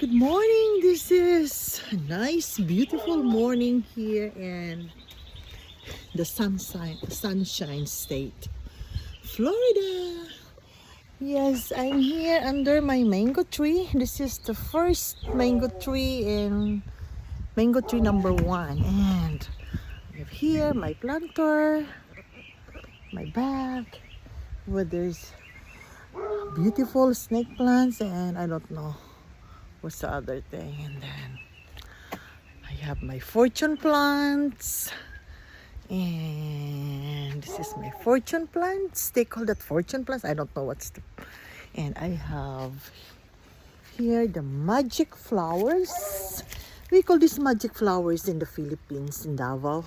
Good morning. This is a nice, beautiful morning here in the Sunshine State, Florida. Yes, I'm here under my mango tree. This is the first mango tree in mango tree number 1. And I have here my planter, my bag, where there's beautiful snake plants, and I don't know what's the other thing. And then I have my fortune plants, and this is my fortune plants. They call that fortune plants. I don't know what's the. And I have here the magic flowers. We call these magic flowers in the Philippines, in Davao.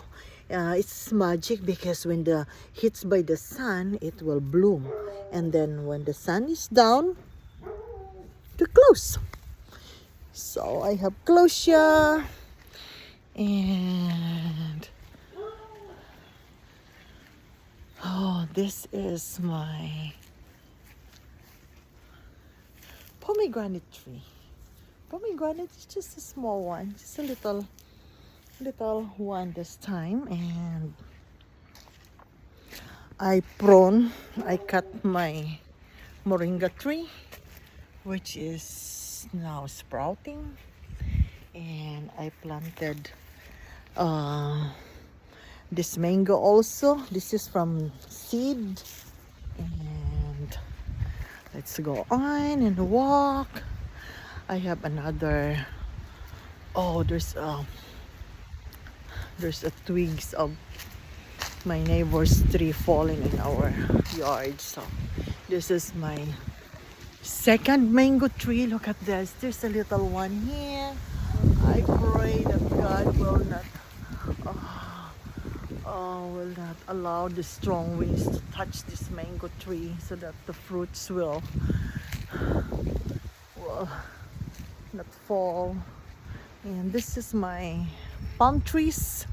It's magic because when the hits by the sun, it will bloom, and then when the sun is down, they close. So I have closia, and this is my pomegranate tree. Pomegranate is just a small one, just a little one this time. And I cut my moringa tree, which is now sprouting, and I planted this mango also. This is from seed. And let's go on and walk. I have another. Oh, there's a twigs of my neighbor's tree falling in our yard. So this is my second mango tree. Look at this. There's a little one here. I pray that God will not allow the strong winds to touch this mango tree, so that the fruits will not fall. And this is my palm trees.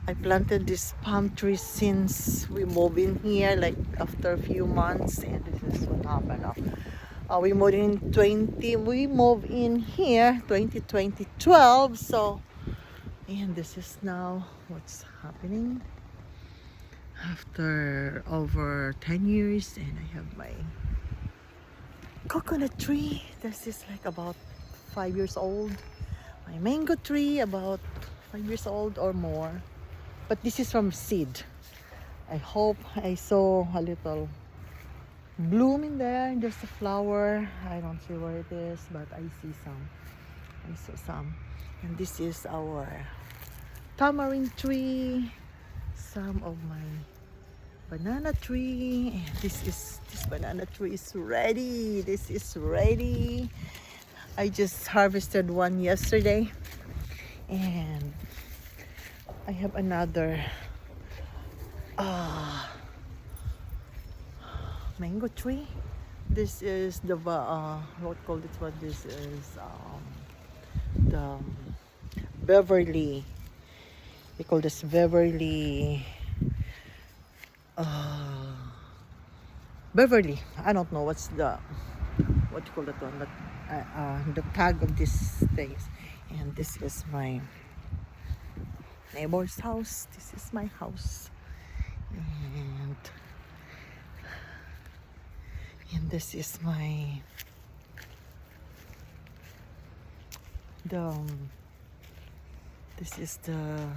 I planted this palm tree since we moved in here, like after a few months. And this is what happened. We moved in here 2012. So, and this is now what's happening after over 10 years. And I have my coconut tree. This is like about 5 years old. My mango tree about 5 years old or more. But this is from seed. I hope I saw a little bloom in there. There's a flower. I don't see where it is, but I see some. I saw some. And this is our tamarind tree. Some of my banana tree. And this banana tree is ready. This is ready. I just harvested one yesterday, and I have another mango tree. This is the what called it? What this is? The Beverly. We call this Beverly. Beverly. I don't know what you call that one, but the tag of these things. And this is my neighbor's house. This is my house. And this is my this is the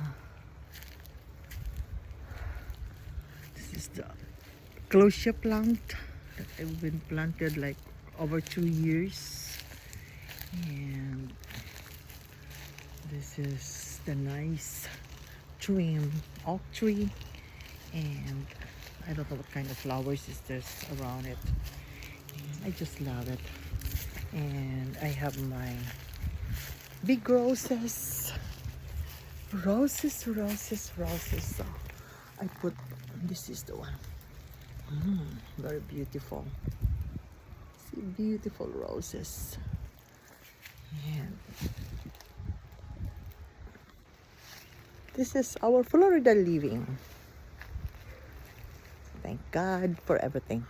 closia plant that I've been planted like over 2 years. And this is the nice trim oak tree, and I don't know what kind of flowers is this around it. And I just love it. And I have my big roses. So I put, this is the one. Very beautiful. See, beautiful roses. And this is our Florida living. Thank God for everything.